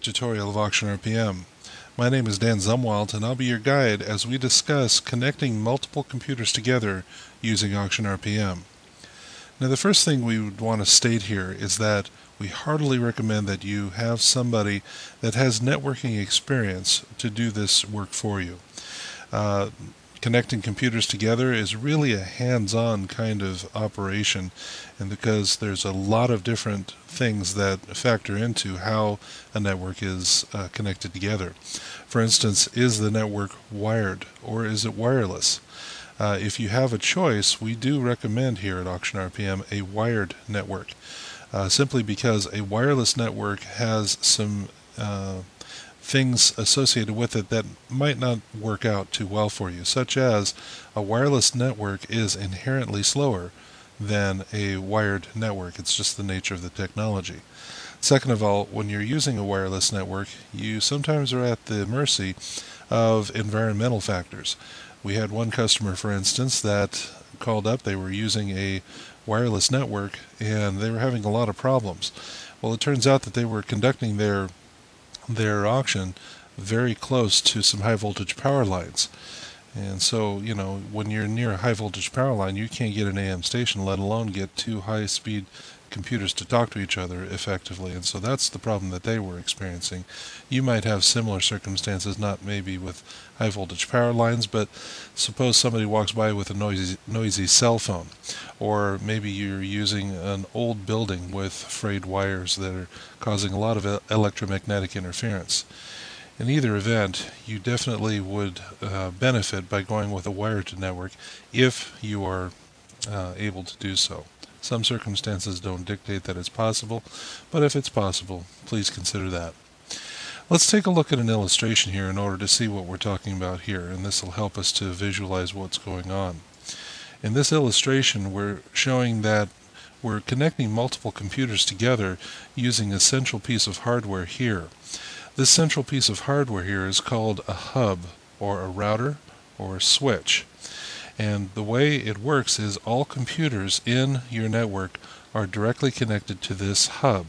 tutorial of AuctionRPM. My name is Dan Zumwalt, and I'll be your guide as we discuss connecting multiple computers together using AuctionRPM. Now, the first thing we would want to state here is that we heartily recommend that you have somebody that has networking experience to do this work for you. Connecting computers together is really a hands-on kind of operation, and because there's a lot of different things that factor into how a network is connected together. For instance, is the network wired or is it wireless? If you have a choice, we do recommend here at AuctionRPM a wired network, simply because a wireless network has some things associated with it that might not work out too well for you, such as a wireless network is inherently slower than a wired network. It's just the nature of the technology. Second of all, when you're using a wireless network, you sometimes are at the mercy of environmental factors. We had one customer, for instance, that called up. They were using a wireless network and they were having a lot of problems. Well, it turns out that they were conducting their auction very close to some high voltage power lines. And so, when you're near a high voltage power line, you can't get an AM station, let alone get two high speed computers to talk to each other effectively. And so that's the problem that they were experiencing. You might have similar circumstances, not maybe with high voltage power lines, but suppose somebody walks by with a noisy cell phone, or maybe you're using an old building with frayed wires that are causing a lot of electromagnetic interference. In either event, you definitely would benefit by going with a wired network if you are able to do so. Some circumstances don't dictate that it's possible, but if it's possible, please consider that. Let's take a look at an illustration here in order to see what we're talking about here, and this will help us to visualize what's going on. In this illustration, we're showing that we're connecting multiple computers together using a central piece of hardware here. This central piece of hardware here is called a hub, or a router, or a switch. And the way it works is all computers in your network are directly connected to this hub.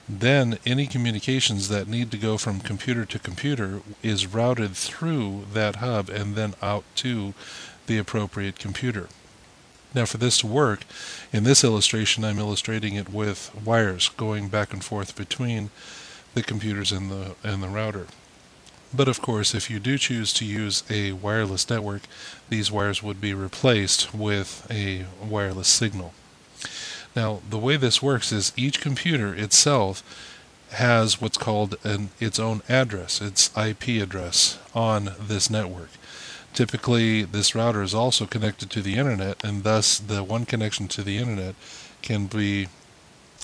Then any communications that need to go from computer to computer is routed through that hub and then out to the appropriate computer. Now, for this to work, in this illustration I'm illustrating it with wires going back and forth between the computers and the router. But of course, if you do choose to use a wireless network, these wires would be replaced with a wireless signal. Now, the way this works is each computer itself has what's called its own address, its IP address on this network. Typically, this router is also connected to the internet, and thus the one connection to the internet can be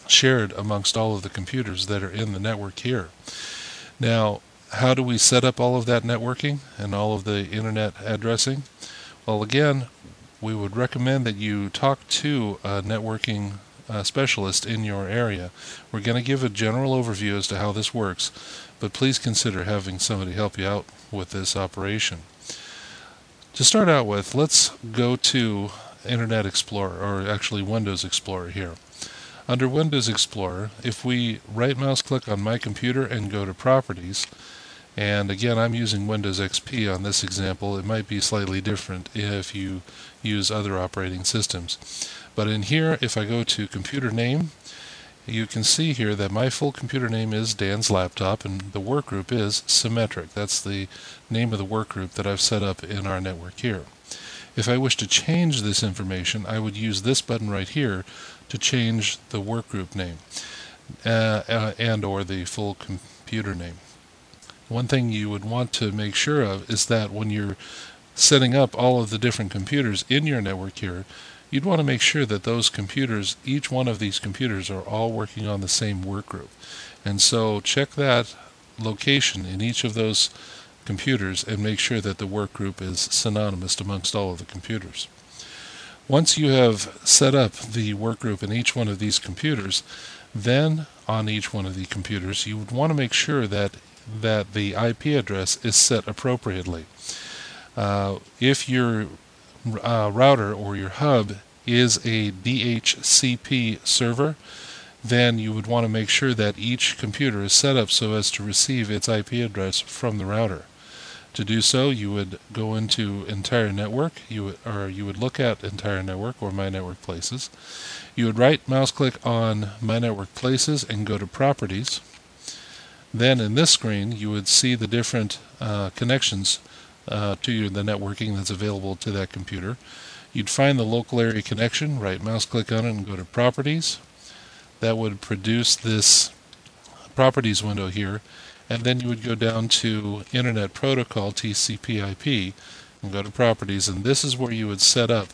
shared amongst all of the computers that are in the network here. Now, how do we set up all of that networking and all of the internet addressing? Well, again, we would recommend that you talk to a networking specialist in your area. We're going to give a general overview as to how this works, but please consider having somebody help you out with this operation. To start out with, let's go to Internet Explorer, or actually Windows Explorer here. Under Windows Explorer, if we right mouse click on my computer and go to Properties, and again, I'm using Windows XP on this example. It might be slightly different if you use other operating systems. But in here, if I go to computer name, you can see here that my full computer name is Dan's Laptop, and the workgroup is Symmetric. That's the name of the workgroup that I've set up in our network here. If I wish to change this information, I would use this button right here to change the workgroup name and or the full computer name. One thing you would want to make sure of is that when you're setting up all of the different computers in your network here, you'd want to make sure that those computers, each one of these computers, are all working on the same workgroup. And so check that location in each of those computers and make sure that the workgroup is synonymous amongst all of the computers. Once you have set up the workgroup in each one of these computers, then on each one of the computers you would want to make sure that the IP address is set appropriately. If your router or your hub is a DHCP server, then you would want to make sure that each computer is set up so as to receive its IP address from the router. To do so, you would go into Entire Network, you would look at Entire Network or My Network Places. You would right mouse click on My Network Places and go to Properties. Then in this screen you would see the different connections to the networking that's available to that computer. You'd find the local area connection, right mouse click on it and go to Properties. That would produce this Properties window here, and then you would go down to Internet Protocol TCP/IP and go to Properties, and this is where you would set up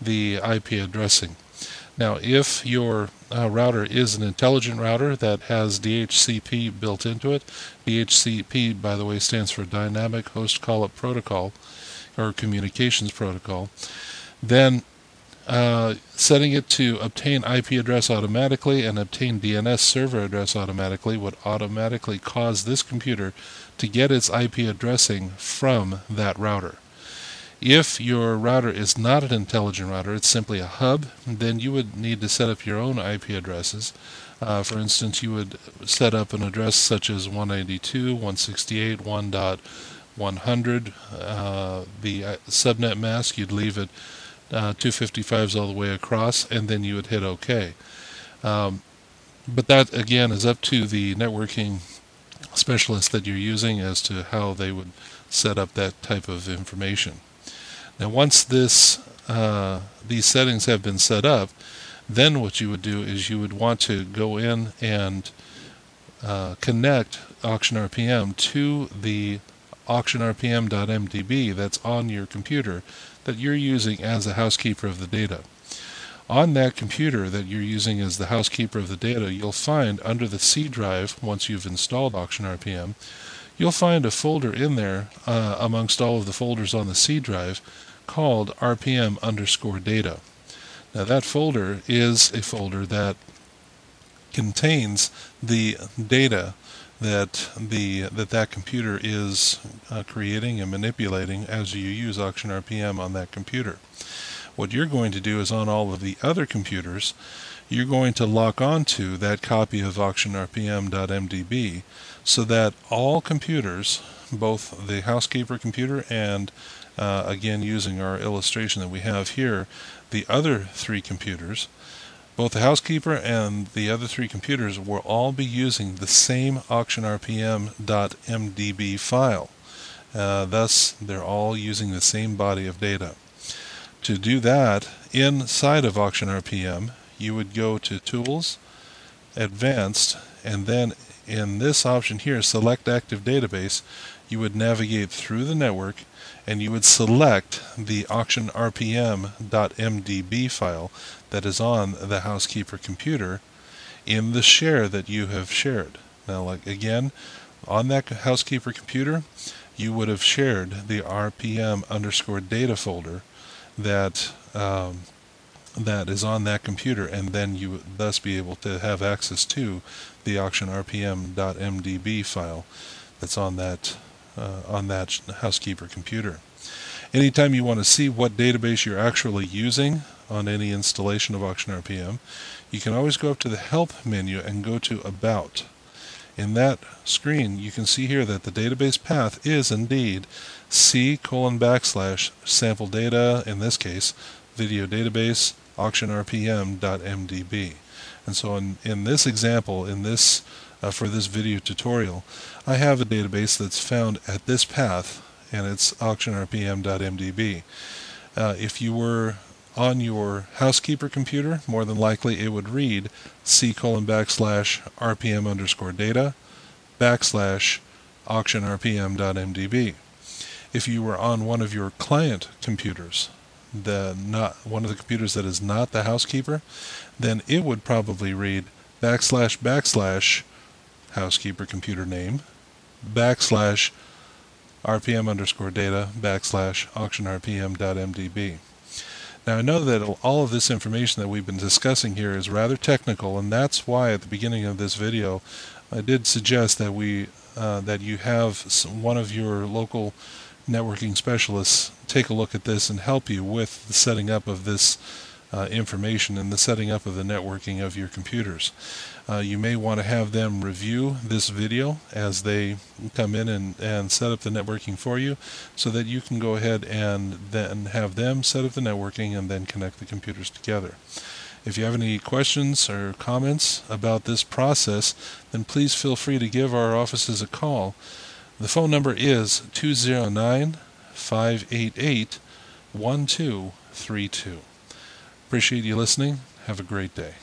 the IP addressing. Now if your router is an intelligent router that has DHCP built into it, DHCP by the way stands for Dynamic Host Callup Protocol or Communications Protocol, then setting it to obtain IP address automatically and obtain DNS server address automatically would automatically cause this computer to get its IP addressing from that router. If your router is not an intelligent router, it's simply a hub, then you would need to set up your own IP addresses. For instance, you would set up an address such as 192.168.1.100. The subnet mask, you'd leave it 255s all the way across, and then you would hit OK. But that again is up to the networking specialist that you're using as to how they would set up that type of information. Now once these settings have been set up, then what you would do is you would want to go in and connect AuctionRPM to the auctionrpm.mdb that's on your computer that you're using as a housekeeper of the data. On that computer that you're using as the housekeeper of the data, you'll find under the C drive, once you've installed AuctionRPM, you'll find a folder in there amongst all of the folders on the C drive called RPM_data. Now that folder is a folder that contains the data that computer is creating and manipulating as you use AuctionRPM on that computer. What you're going to do is on all of the other computers, you're going to lock onto that copy of auctionrpm.mdb so that all computers, both the housekeeper computer and again using our illustration that we have here, the other three computers, both the housekeeper and the other three computers will all be using the same auctionrpm.mdb file. Thus, they're all using the same body of data. To do that, inside of AuctionRPM, you would go to Tools, Advanced, and then in this option here, Select Active Database, you would navigate through the network and you would select the auctionrpm.mdb file that is on the housekeeper computer in the share that you have shared. Now, like again, on that housekeeper computer, you would have shared the RPM_data folder that is on that computer, and then you would thus be able to have access to the auctionrpm.mdb file that's on that housekeeper computer. Anytime you want to see what database you're actually using on any installation of AuctionRPM, you can always go up to the Help menu and go to About. In that screen, you can see here that the database path is indeed C:/sample data, in this case, video database, auctionrpm.mdb. And so in this example, for this video tutorial, I have a database that's found at this path, and it's auctionrpm.mdb. If you were on your housekeeper computer, more than likely it would read C:/RPM_data /auctionrpm.mdb. If you were on one of your client computers, one of the computers that is not the housekeeper, then it would probably read // housekeeper computer name /RPM_data /auctionrpm.mdb. Now I know that all of this information that we've been discussing here is rather technical, and that's why at the beginning of this video I did suggest that that you have one of your local networking specialists take a look at this and help you with the setting up of this information in the setting up of the networking of your computers. You may want to have them review this video as they come in and set up the networking for you, so that you can go ahead and then have them set up the networking and then connect the computers together. If you have any questions or comments about this process, then please feel free to give our offices a call. The phone number is 209-588-1232. Appreciate you listening. Have a great day.